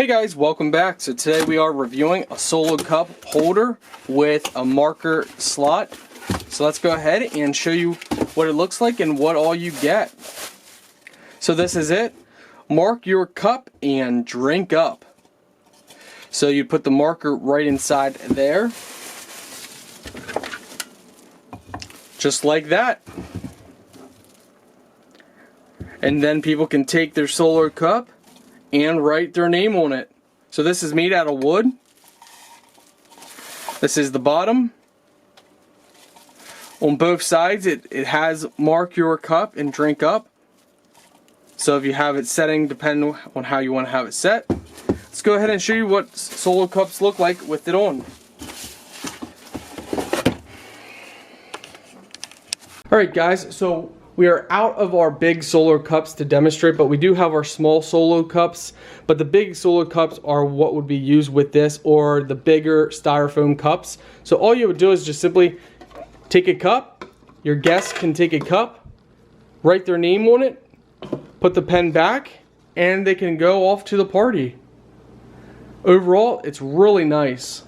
Hey guys, welcome back. So today we are reviewing a solo cup holder with a marker slot. So let's go ahead and show you what it looks like and what all you get. So this is it. Mark your cup and drink up. So you put the marker right inside there. Just like that. And then people can take their solo cup and write their name on it. So this is made out of wood. This is the bottom. On both sides it has mark your cup and drink up. So if you have it setting depending on how you want to have it set. Let's go ahead and show you what solo cups look like with it on. Alright guys, so we are out of our big solo cups to demonstrate, but we do have our small solo cups. But the big solo cups are what would be used with this, or the bigger styrofoam cups. So all you would do is just simply take a cup. Your guests can take a cup, write their name on it, put the pen back, and they can go off to the party. Overall, it's really nice.